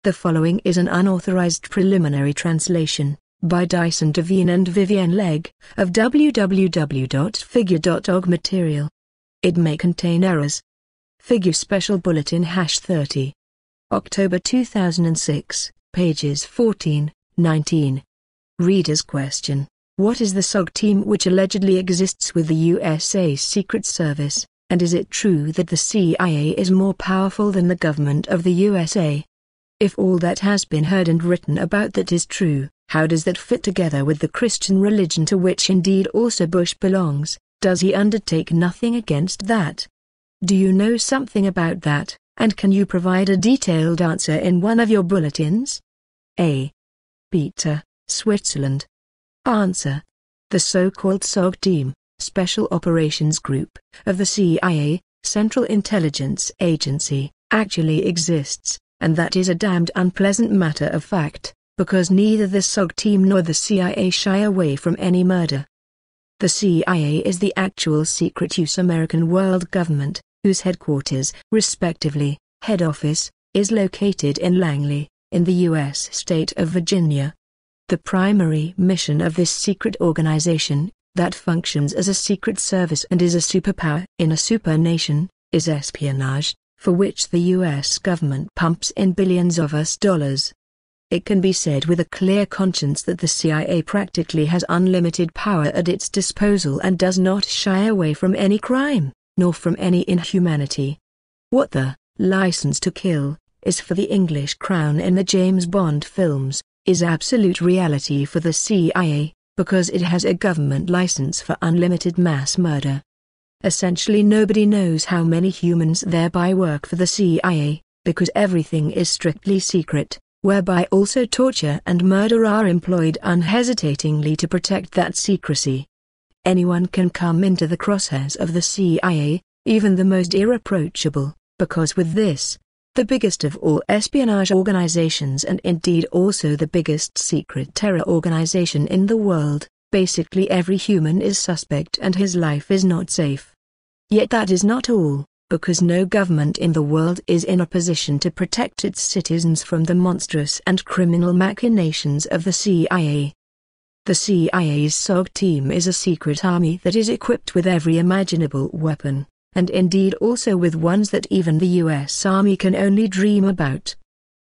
The following is an unauthorized preliminary translation, by Dyson Devine and Vivienne Legg, of www.figu.org material. It may contain errors. FIGU Special Bulletin #30. October 2006, pages 14, 19. Reader's question: what is the SOG team which allegedly exists with the USA Secret Service, and is it true that the CIA is more powerful than the government of the USA? If all that has been heard and written about that is true, how does that fit together with the Christian religion to which indeed also Bush belongs? Does he undertake nothing against that? Do you know something about that, and can you provide a detailed answer in one of your bulletins? A. Peter, Switzerland. Answer: the so-called SOG team, Special Operations Group, of the CIA, Central Intelligence Agency, actually exists, and that is a damned unpleasant matter of fact, because neither the SOG team nor the CIA shy away from any murder. The CIA is the actual secret USAmerican world government, whose headquarters, respectively, head office, is located in Langley, in the U.S. state of Virginia. The primary mission of this secret organization, that functions as a secret service and is a superpower in a supernation, is espionage, for which the U.S. government pumps in billions of US dollars. It can be said with a clear conscience that the CIA practically has unlimited power at its disposal and does not shy away from any crime, nor from any inhumanity. What the license to kill is for the English crown in the James Bond films, is absolute reality for the CIA, because it has a government license for unlimited mass murder. Essentially nobody knows how many humans thereby work for the CIA, because everything is strictly secret, whereby also torture and murder are employed unhesitatingly to protect that secrecy. Anyone can come into the crosshairs of the CIA, even the most irreproachable, because with this, the biggest of all espionage organizations and indeed also the biggest secret terror organization in the world, basically every human is suspect and his life is not safe. Yet that is not all, because no government in the world is in a position to protect its citizens from the monstrous and criminal machinations of the CIA. The CIA's SOG team is a secret army that is equipped with every imaginable weapon, and indeed also with ones that even the U.S. Army can only dream about.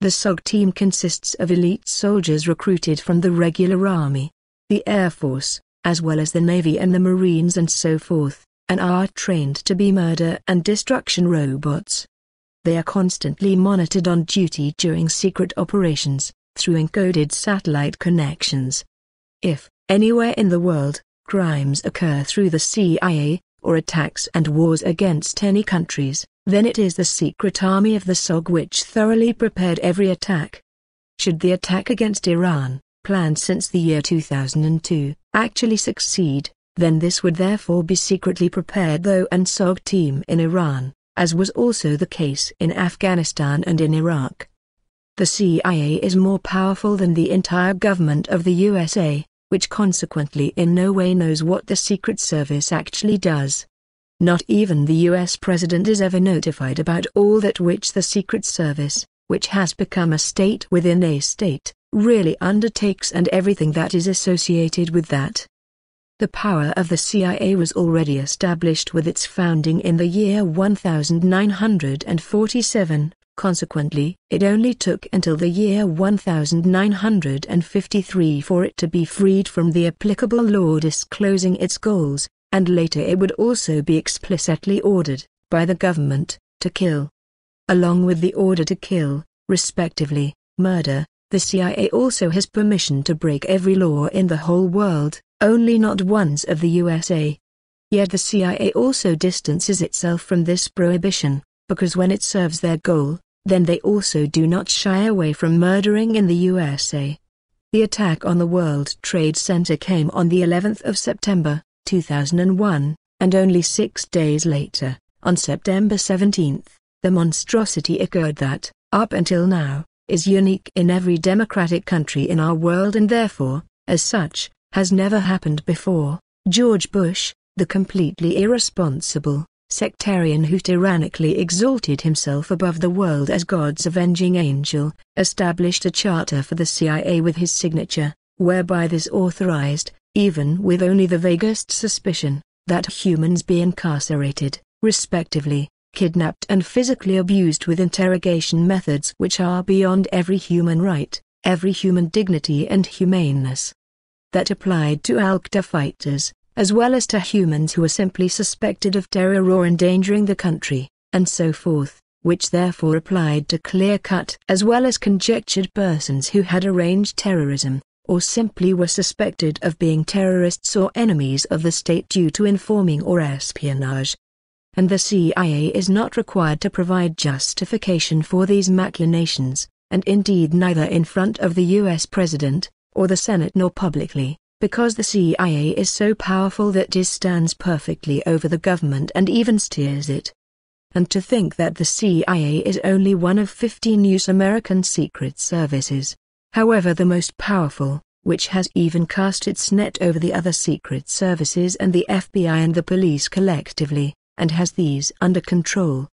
The SOG team consists of elite soldiers recruited from the regular Army, the Air Force, as well as the Navy and the Marines and so forth, and are trained to be murder and destruction robots. They are constantly monitored on duty during secret operations, through encoded satellite connections. If, anywhere in the world, crimes occur through the CIA, or attacks and wars against any countries, then it is the secret army of the SOG which thoroughly prepared every attack. Should the attack against Iran, planned since the year 2002, actually succeed, then this would therefore be secretly prepared though and SOG team in Iran, as was also the case in Afghanistan and in Iraq. The CIA is more powerful than the entire government of the USA, which consequently in no way knows what the Secret Service actually does. Not even the US President is ever notified about all that which the Secret Service, which has become a state within a state, really undertakes and everything that is associated with that. The power of the CIA was already established with its founding in the year 1947, consequently, it only took until the year 1953 for it to be freed from the applicable law disclosing its goals, and later it would also be explicitly ordered, by the government, to kill. Along with the order to kill, respectively, murder, the CIA also has permission to break every law in the whole world, only not ones of the USA. Yet the CIA also distances itself from this prohibition, because when it serves their goal, then they also do not shy away from murdering in the USA. The attack on the World Trade Center came on the 11th of September, 2001, and only 6 days later, on September 17, the monstrosity occurred that, up until now, is unique in every democratic country in our world and therefore, as such, has never happened before. George Bush, the completely irresponsible, sectarian who tyrannically exalted himself above the world as God's avenging angel, established a charter for the CIA with his signature, whereby this authorized, even with only the vaguest suspicion, that humans be incarcerated, respectively, kidnapped and physically abused with interrogation methods which are beyond every human right, every human dignity and humaneness. That applied to Al-Qaeda fighters, as well as to humans who were simply suspected of terror or endangering the country, and so forth, which therefore applied to clear-cut as well as conjectured persons who had arranged terrorism, or simply were suspected of being terrorists or enemies of the state due to informing or espionage. And the CIA is not required to provide justification for these machinations, and indeed neither in front of the U.S. President, or the Senate nor publicly, because the CIA is so powerful that it stands perfectly over the government and even steers it. And to think that the CIA is only one of 15 USAmerican secret services, however the most powerful, which has even cast its net over the other secret services and the FBI and the police collectively, and has these under control.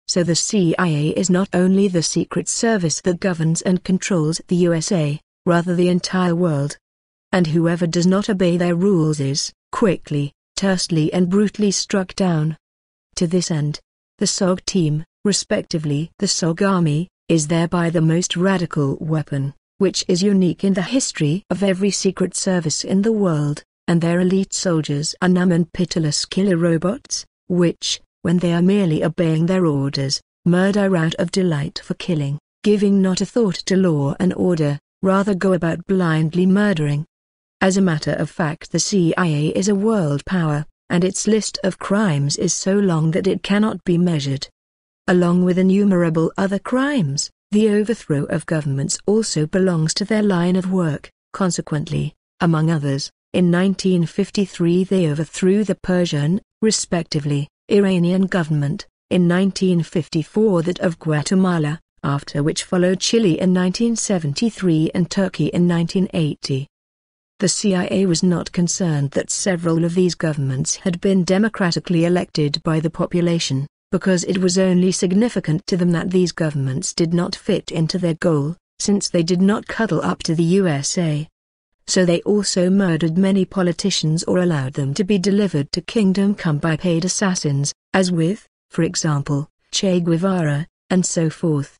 So the CIA is not only the secret service that governs and controls the USA, rather the entire world. And whoever does not obey their rules is, quickly, tersely and brutally struck down. To this end, the SOG team, respectively the SOG Army, is thereby the most radical weapon, which is unique in the history of every secret service in the world, and their elite soldiers are numb and pitiless killer robots, which, when they are merely obeying their orders, murder out of delight for killing, giving not a thought to law and order, rather go about blindly murdering. As a matter of fact, the CIA is a world power, and its list of crimes is so long that it cannot be measured. Along with innumerable other crimes, the overthrow of governments also belongs to their line of work. Consequently, among others, in 1953 they overthrew the Persian, respectively, Iranian government, in 1954 that of Guatemala, after which followed Chile in 1973 and Turkey in 1980. The CIA was not concerned that several of these governments had been democratically elected by the population, because it was only significant to them that these governments did not fit into their goal, since they did not cuddle up to the USA. So they also murdered many politicians or allowed them to be delivered to kingdom come by paid assassins, as with, for example, Che Guevara, and so forth.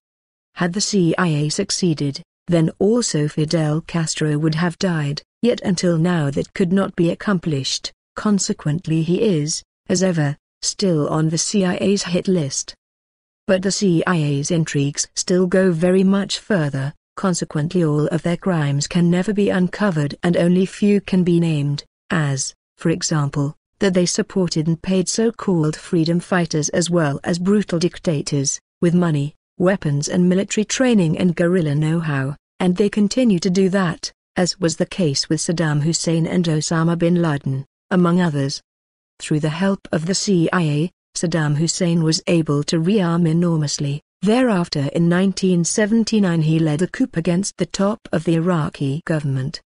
Had the CIA succeeded, then also Fidel Castro would have died, yet until now that could not be accomplished. Consequently he is, as ever, still on the CIA's hit list. But the CIA's intrigues still go very much further. Consequently all of their crimes can never be uncovered and only few can be named, as, for example, that they supported and paid so-called freedom fighters as well as brutal dictators, with money, weapons and military training and guerrilla know-how, and they continue to do that, as was the case with Saddam Hussein and Osama bin Laden, among others. Through the help of the CIA, Saddam Hussein was able to rearm enormously. Thereafter in 1979 he led a coup against the top of the Iraqi government.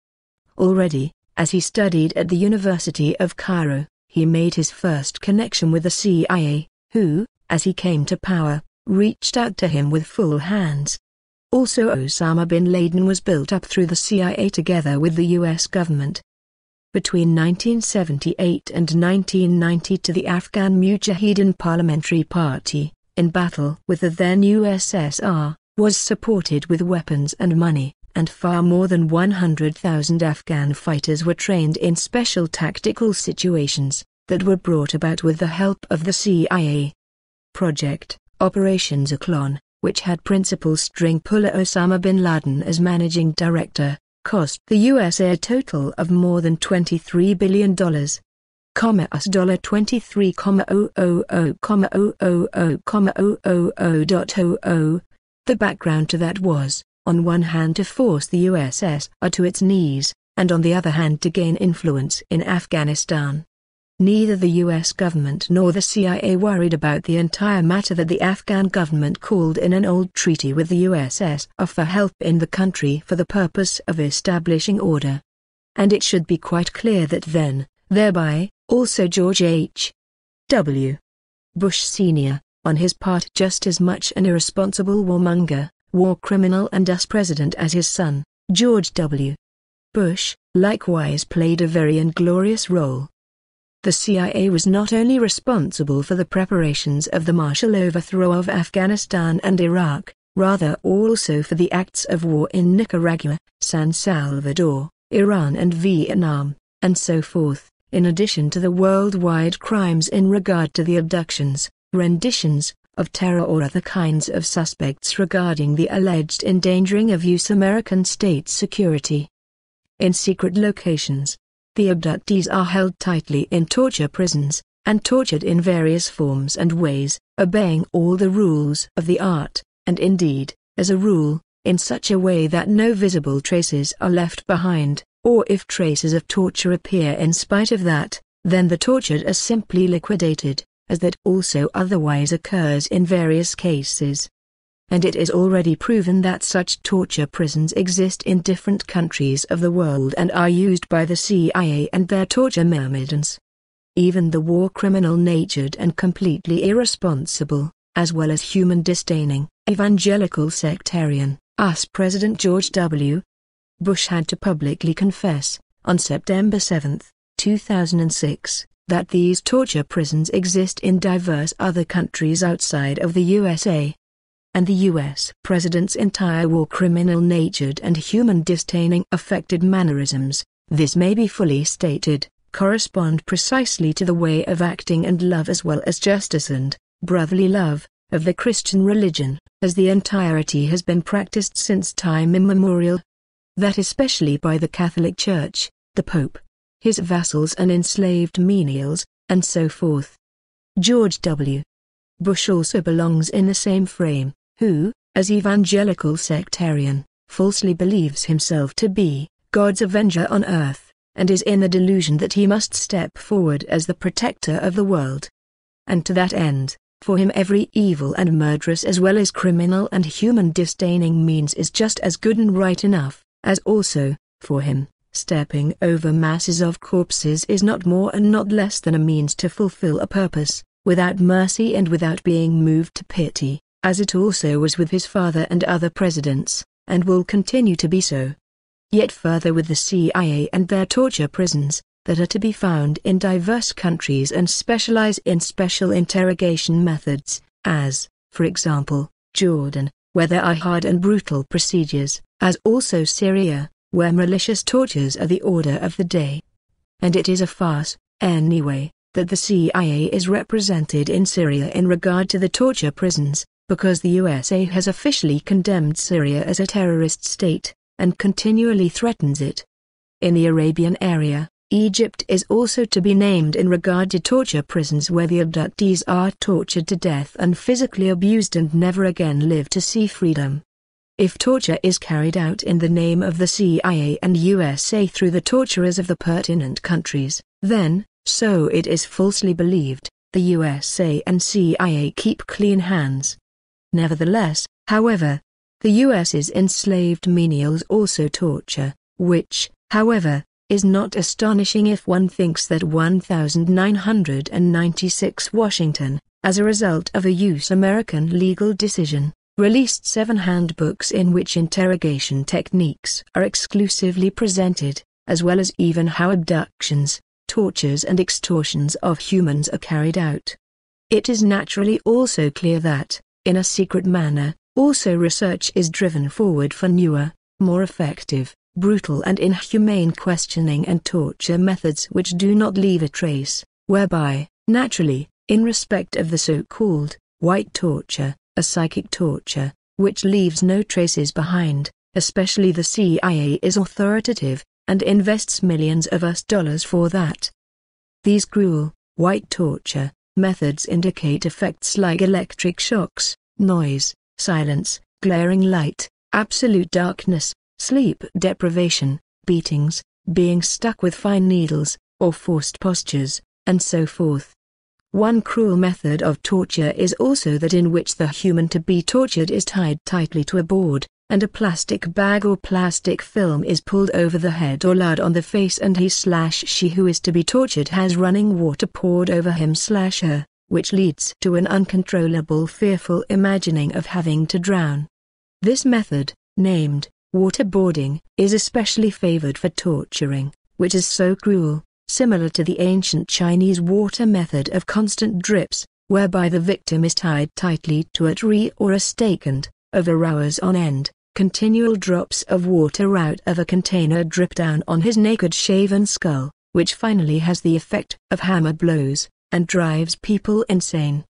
Already, as he studied at the University of Cairo, he made his first connection with the CIA, who, as he came to power, reached out to him with full hands. Also Osama bin Laden was built up through the CIA together with the US government. Between 1978 and 1990 to the Afghan Mujahideen Parliamentary Party, in battle with the then USSR, was supported with weapons and money, and far more than 100,000 Afghan fighters were trained in special tactical situations, that were brought about with the help of the CIA. Project, Operation Zyklon, which had principal string puller Osama bin Laden as managing director, cost the USA a total of more than $23 billion. $23,000,000,000,000,000.00. The background to that was, on one hand to force the USSR to its knees, and on the other hand to gain influence in Afghanistan. Neither the US government nor the CIA worried about the entire matter that the Afghan government called in an old treaty with the USSR for help in the country for the purpose of establishing order. And it should be quite clear that then, thereby, also George H. W. Bush Sr., on his part just as much an irresponsible warmonger, war criminal and US president as his son, George W. Bush, likewise played a very inglorious role. The CIA was not only responsible for the preparations of the martial overthrow of Afghanistan and Iraq, rather also for the acts of war in Nicaragua, San Salvador, Iran and Vietnam, and so forth, in addition to the worldwide crimes in regard to the abductions, renditions, of terror or other kinds of suspects regarding the alleged endangering of USAmerican state security. In secret locations, the abductees are held tightly in torture prisons, and tortured in various forms and ways, obeying all the rules of the art, and indeed, as a rule, in such a way that no visible traces are left behind, or if traces of torture appear in spite of that, then the tortured are simply liquidated, as that also otherwise occurs in various cases. And it is already proven that such torture prisons exist in different countries of the world and are used by the CIA and their torture myrmidons. Even the war criminal-natured and completely irresponsible, as well as human-disdaining, evangelical sectarian, US President George W. Bush had to publicly confess, on September 7, 2006, that these torture prisons exist in diverse other countries outside of the USA. And the U.S. President's entire war criminal-natured and human-disdaining affected mannerisms, this may be fully stated, correspond precisely to the way of acting and love as well as justice and brotherly love, of the Christian religion, as the entirety has been practiced since time immemorial. That especially by the Catholic Church, the Pope, his vassals and enslaved menials, and so forth. George W. Bush also belongs in the same frame, who, as evangelical sectarian, falsely believes himself to be God's avenger on earth, and is in the delusion that he must step forward as the protector of the world. And to that end, for him every evil and murderous as well as criminal and human-disdaining means is just as good and right enough, as also, for him, stepping over masses of corpses is not more and not less than a means to fulfill a purpose, without mercy and without being moved to pity, as it also was with his father and other presidents, and will continue to be so. Yet further with the CIA and their torture prisons, that are to be found in diverse countries and specialize in special interrogation methods, as, for example, Jordan, where there are hard and brutal procedures, as also Syria, where malicious tortures are the order of the day. And it is a farce, anyway, that the CIA is represented in Syria in regard to the torture prisons, because the USA has officially condemned Syria as a terrorist state, and continually threatens it. In the Arabian area, Egypt is also to be named in regard to torture prisons where the abductees are tortured to death and physically abused and never again live to see freedom. If torture is carried out in the name of the CIA and USA through the torturers of the pertinent countries, then, so it is falsely believed, the USA and CIA keep clean hands. Nevertheless, however, the US's enslaved menials also torture, which, however, is not astonishing if one thinks that 1996 Washington, as a result of a USAmerican legal decision, released 7 handbooks in which interrogation techniques are exclusively presented, as well as even how abductions, tortures and extortions of humans are carried out. It is naturally also clear that, in a secret manner, also research is driven forward for newer, more effective, brutal and inhumane questioning and torture methods which do not leave a trace, whereby, naturally, in respect of the so-called white torture, a psychic torture, which leaves no traces behind, especially the CIA is authoritative, and invests millions of US dollars for that. These cruel, white torture methods indicate effects like electric shocks, noise, silence, glaring light, absolute darkness, sleep deprivation, beatings, being stuck with fine needles, or forced postures, and so forth. One cruel method of torture is also that in which the human to be tortured is tied tightly to a board, and a plastic bag or plastic film is pulled over the head or lard on the face, and he/she who is to be tortured has running water poured over him/her, which leads to an uncontrollable fearful imagining of having to drown. This method, named waterboarding, is especially favored for torturing, which is so cruel, similar to the ancient Chinese water method of constant drips, whereby the victim is tied tightly to a tree or a stake and, over hours on end, continual drops of water out of a container drip down on his naked shaven skull, which finally has the effect of hammer blows, and drives people insane.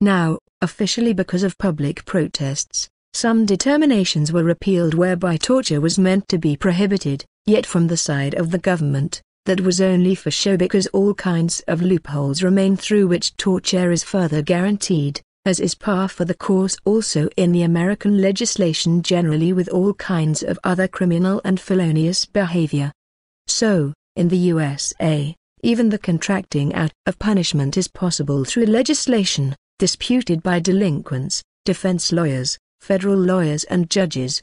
Now, officially because of public protests, some determinations were repealed whereby torture was meant to be prohibited, yet from the side of the government, that was only for show because all kinds of loopholes remain through which torture is further guaranteed, as is par for the course also in the American legislation generally with all kinds of other criminal and felonious behavior. So, in the USA, even the contracting out of punishment is possible through legislation, disputed by delinquents, defense lawyers, federal lawyers and judges.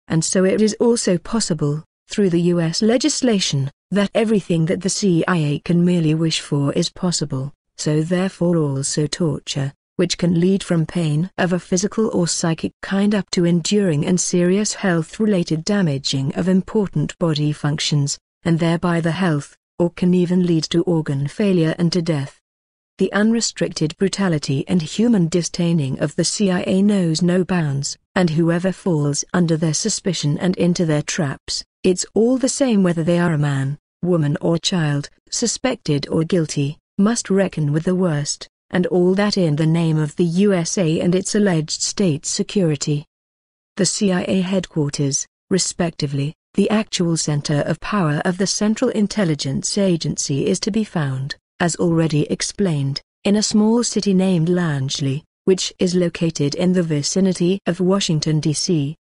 And so it is also possible, through the U.S. legislation, that everything that the CIA can merely wish for is possible, so therefore also torture, which can lead from pain of a physical or psychic kind up to enduring and serious health-related damaging of important body functions, and thereby the health, or can even lead to organ failure and to death. The unrestricted brutality and human disdaining of the CIA knows no bounds, and whoever falls under their suspicion and into their traps, it's all the same whether they are a man, woman or child, suspected or guilty, must reckon with the worst, and all that in the name of the USA and its alleged state security. The CIA headquarters, respectively, the actual center of power of the Central Intelligence Agency is to be found, as already explained, in a small city named Langley, which is located in the vicinity of Washington, D.C.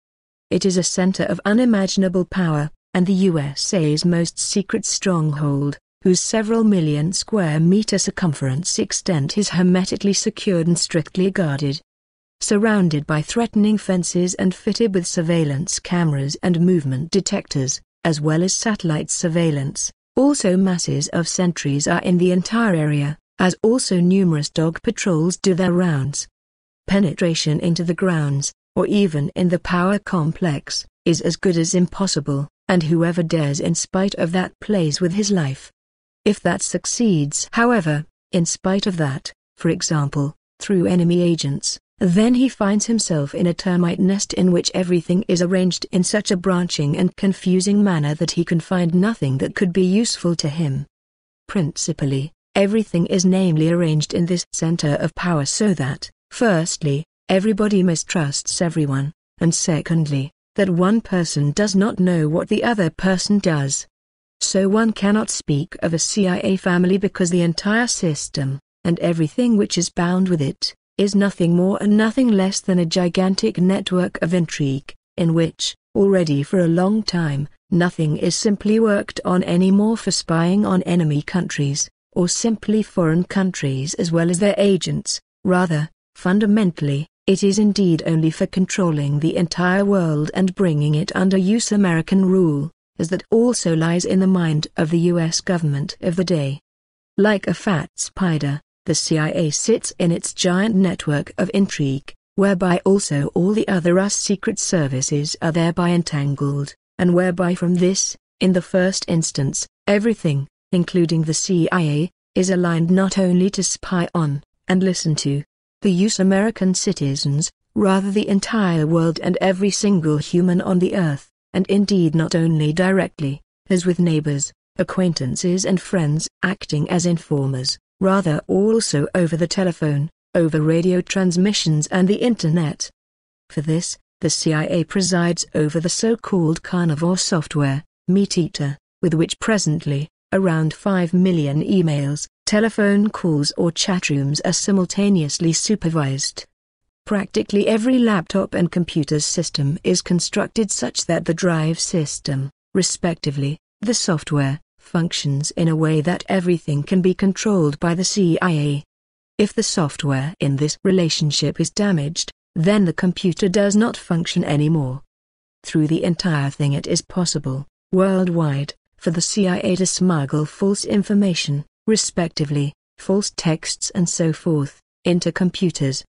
It is a center of unimaginable power, and the USA's most secret stronghold, whose several million square meter circumference extent is hermetically secured and strictly guarded. Surrounded by threatening fences and fitted with surveillance cameras and movement detectors, as well as satellite surveillance, also masses of sentries are in the entire area, as also numerous dog patrols do their rounds. Penetration into the grounds, or even in the power complex, is as good as impossible, and whoever dares in spite of that plays with his life. If that succeeds, however, in spite of that, for example, through enemy agents, then he finds himself in a termite nest in which everything is arranged in such a branching and confusing manner that he can find nothing that could be useful to him. Principally, everything is namely arranged in this center of power so that, firstly, everybody mistrusts everyone, and secondly, that one person does not know what the other person does. So one cannot speak of a CIA family because the entire system, and everything which is bound with it, is nothing more and nothing less than a gigantic network of intrigue, in which, already for a long time, nothing is simply worked on any more for spying on enemy countries, or simply foreign countries as well as their agents. Rather, fundamentally, it is indeed only for controlling the entire world and bringing it under USAmerican rule, as that also lies in the mind of the US government of the day. Like a fat spider, the CIA sits in its giant network of intrigue, whereby also all the other US secret services are thereby entangled, and whereby from this, in the first instance, everything, including the CIA, is aligned not only to spy on, and listen to, the USAmerican citizens, rather the entire world and every single human on the earth, and indeed not only directly, as with neighbors, acquaintances and friends acting as informers, rather also over the telephone, over radio transmissions and the Internet. For this, the CIA presides over the so-called carnivore software, Meat Eater, with which presently, around 5 million emails, telephone calls or chat rooms are simultaneously supervised. Practically every laptop and computer system is constructed such that the drive system, respectively, the software, functions in a way that everything can be controlled by the CIA. If the software in this relationship is damaged, then the computer does not function anymore. Through the entire thing it is possible, worldwide, for the CIA to smuggle false information, respectively, false texts and so forth, into computers.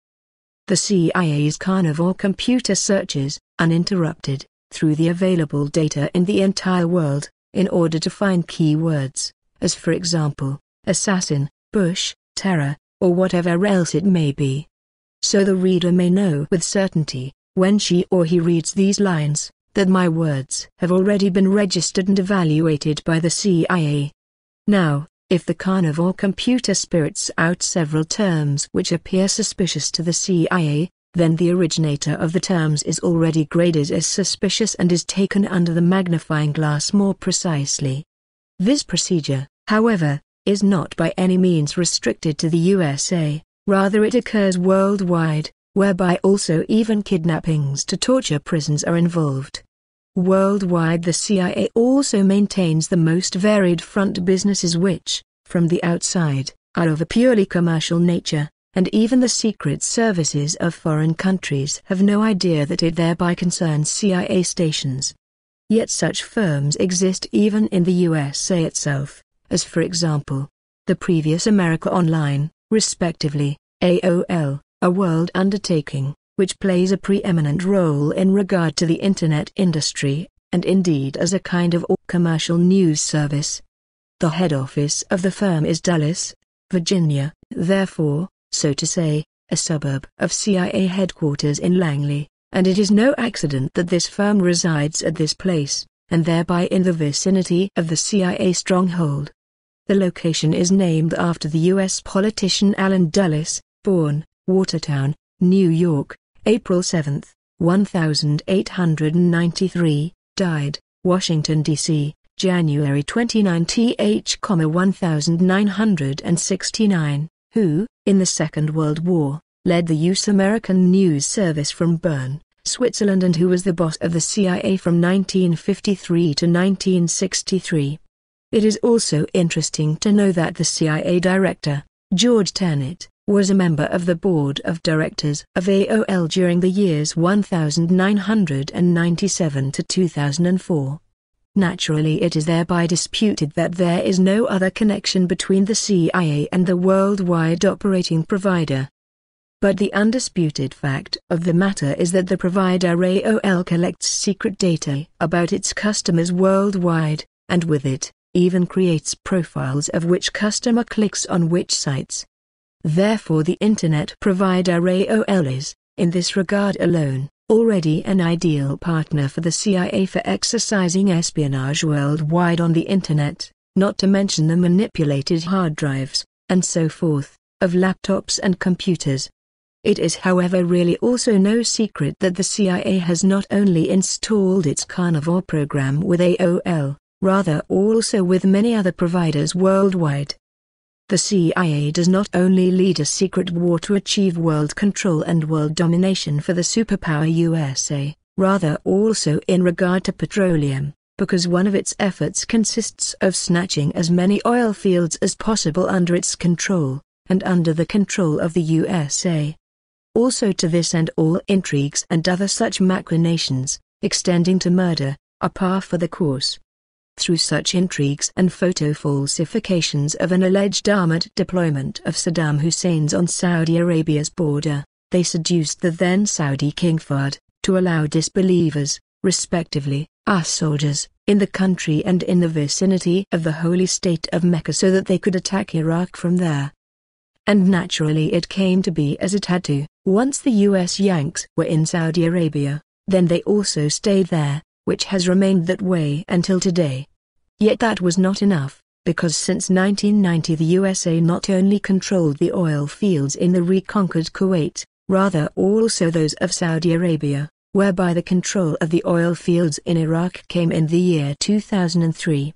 The CIA's carnivore computer searches, uninterrupted, through the available data in the entire world, in order to find keywords, as for example, assassin, Bush, terror, or whatever else it may be. So the reader may know with certainty, when she or he reads these lines, that my words have already been registered and evaluated by the CIA. Now, if the carnivore computer spirits out several terms which appear suspicious to the CIA, then the originator of the terms is already graded as suspicious and is taken under the magnifying glass more precisely. This procedure, however, is not by any means restricted to the USA, rather it occurs worldwide, whereby also even kidnappings to torture prisons are involved. Worldwide the CIA also maintains the most varied front businesses which, from the outside, are of a purely commercial nature, and even the secret services of foreign countries have no idea that it thereby concerns CIA stations. Yet such firms exist even in the USA itself, as for example, the previous America Online, respectively, AOL, a world undertaking, which plays a preeminent role in regard to the Internet industry, and indeed as a kind of commercial news service. The head office of the firm is Dulles, Virginia, therefore, so to say, a suburb of CIA headquarters in Langley, and it is no accident that this firm resides at this place, and thereby in the vicinity of the CIA stronghold. The location is named after the U.S. politician Allen Dulles, born, Watertown, New York, April 7, 1893, died, Washington, D.C., January 29, 1969, who, in the Second World War, led the USAmerican news service from Bern, Switzerland, and who was the boss of the CIA from 1953 to 1963. It is also interesting to know that the CIA director, George Tenet, was a member of the board of directors of AOL during the years 1997 to 2004. Naturally, it is thereby disputed that there is no other connection between the CIA and the worldwide operating provider. But the undisputed fact of the matter is that the provider AOL collects secret data about its customers worldwide, and with it, even creates profiles of which customer clicks on which sites. Therefore the Internet provider AOL is, in this regard alone, already an ideal partner for the CIA for exercising espionage worldwide on the Internet, not to mention the manipulated hard drives, and so forth, of laptops and computers. It is however really also no secret that the CIA has not only installed its carnivore program with AOL, rather also with many other providers worldwide. The CIA does not only lead a secret war to achieve world control and world domination for the superpower USA, rather also in regard to petroleum, because one of its efforts consists of snatching as many oil fields as possible under its control, and under the control of the USA. Also to this end all intrigues and other such machinations, extending to murder, are par for the course. Through such intrigues and photo falsifications of an alleged armored deployment of Saddam Hussein's on Saudi Arabia's border, they seduced the then Saudi King Fahd, to allow disbelievers, respectively, our soldiers, in the country and in the vicinity of the holy state of Mecca so that they could attack Iraq from there. And naturally it came to be as it had to. Once the US Yanks were in Saudi Arabia, then they also stayed there, which has remained that way until today. Yet that was not enough, because since 1990 the USA not only controlled the oil fields in the reconquered Kuwait, rather also those of Saudi Arabia, whereby the control of the oil fields in Iraq came in the year 2003.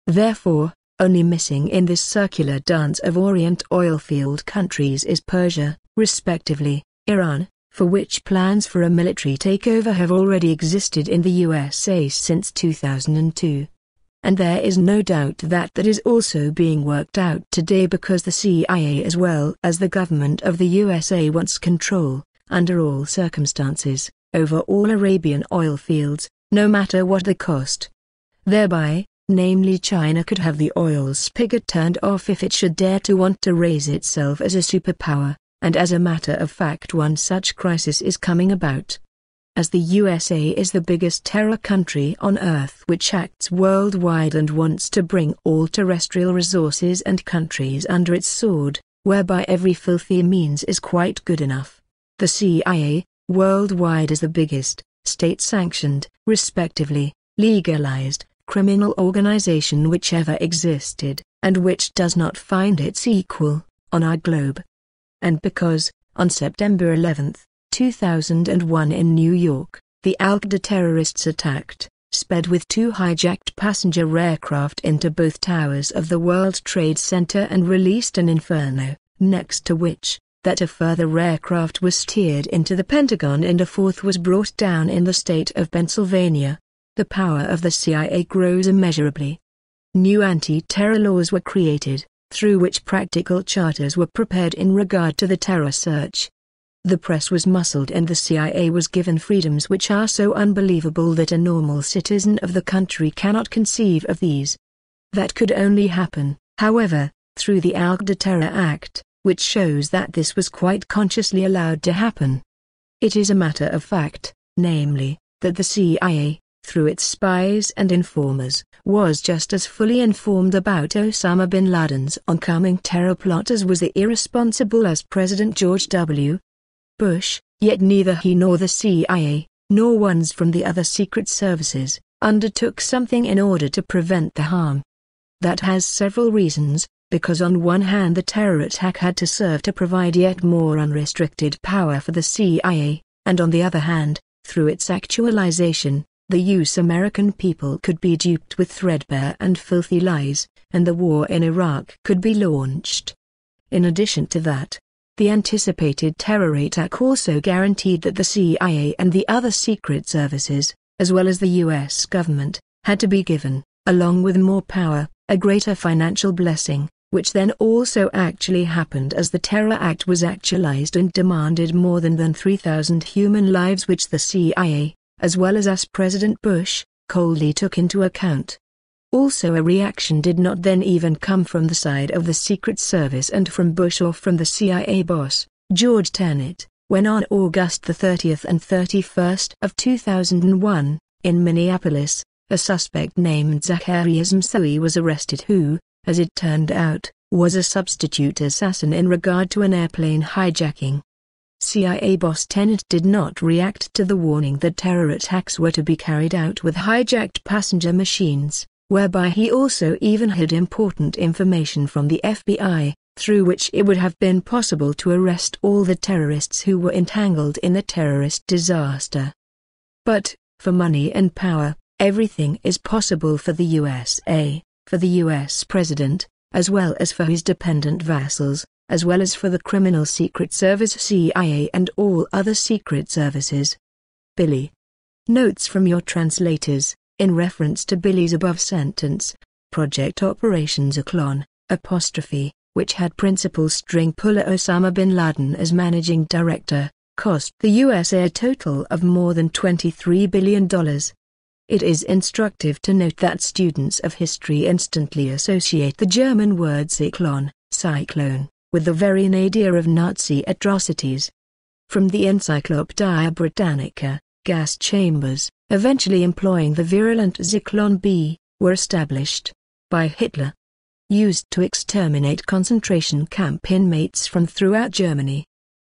Therefore, only missing in this circular dance of Orient oilfield countries is Persia, respectively, Iran, for which plans for a military takeover have already existed in the USA since 2002. And there is no doubt that that is also being worked out today because the CIA as well as the government of the USA wants control, under all circumstances, over all Arabian oil fields, no matter what the cost. Thereby, namely China could have the oil spigot turned off if it should dare to want to raise itself as a superpower, and as a matter of fact one such crisis is coming about. As the USA is the biggest terror country on Earth which acts worldwide and wants to bring all terrestrial resources and countries under its sword, whereby every filthy means is quite good enough. The CIA, worldwide is the biggest, state-sanctioned, respectively, legalized, criminal organization which ever existed, and which does not find its equal, on our globe. And because, on September 11, 2001 in New York, the Al-Qaeda terrorists attacked, sped with 2 hijacked passenger aircraft into both towers of the World Trade Center and released an inferno, next to which, that a further aircraft was steered into the Pentagon and a 4th was brought down in the state of Pennsylvania, the power of the CIA grows immeasurably. New anti-terror laws were created, through which practical charters were prepared in regard to the terror search. The press was muscled and the CIA was given freedoms which are so unbelievable that a normal citizen of the country cannot conceive of these. That could only happen, however, through the Al-Qaeda Terror Act, which shows that this was quite consciously allowed to happen. It is a matter of fact, namely, that the CIA, through its spies and informers, was just as fully informed about Osama bin Laden's oncoming terror plot as was irresponsible as President George W. Bush, yet neither he nor the CIA, nor ones from the other secret services, undertook something in order to prevent the harm. That has several reasons, because on one hand the terror attack had to serve to provide yet more unrestricted power for the CIA, and on the other hand, through its actualization, the USAmerican people could be duped with threadbare and filthy lies, and the war in Iraq could be launched. In addition to that, the anticipated terror attack also guaranteed that the CIA and the other secret services, as well as the US government, had to be given, along with more power, a greater financial blessing, which then also actually happened as the Terror Act was actualized and demanded more than 3,000 human lives which the CIA, as well as President Bush, coldly took into account. Also a reaction did not then even come from the side of the Secret Service and from Bush or from the CIA boss, George Tenet, when on August 30 and 31 of 2001, in Minneapolis, a suspect named Zacarias Msoui was arrested who, as it turned out, was a substitute assassin in regard to an airplane hijacking. CIA boss Tenet did not react to the warning that terror attacks were to be carried out with hijacked passenger machines, whereby he also even hid important information from the FBI, through which it would have been possible to arrest all the terrorists who were entangled in the terrorist disaster. But, for money and power, everything is possible for the USA, for the US President, as well as for his dependent vassals, as well as for the criminal Secret Service CIA and all other secret services. Billy. Notes from your translators. In reference to Billy's above sentence, Project Operations Uklon, which had principal string puller Osama bin Laden as managing director, cost the USA a total of more than $23 billion. It is instructive to note that students of history instantly associate the German word cyclone, with the very nadir of Nazi atrocities. From the Encyclopaedia Britannica, gas chambers, eventually employing the virulent Zyklon B, were established by Hitler, used to exterminate concentration camp inmates from throughout Germany.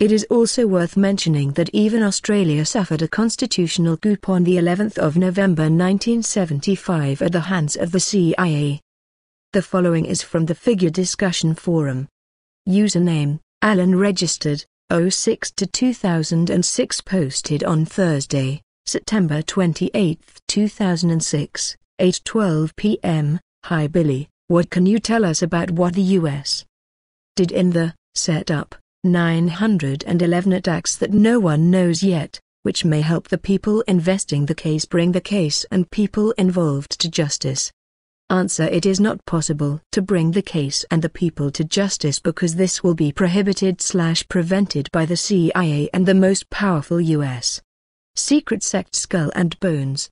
It is also worth mentioning that even Australia suffered a constitutional coup on the 11th of November 1975 at the hands of the CIA. The following is from the FIGU discussion forum. Username, Alan registered, 06/2006 posted on Thursday, September 28, 2006, 8:12 p.m. Hi Billy, what can you tell us about what the U.S. did in the setup 911 attacks that no one knows yet, which may help the people investing the case bring the case and people involved to justice? Answer: it is not possible to bring the case and the people to justice because this will be prohibited/prevented by the CIA and the most powerful U.S. secret sect Skull and Bones,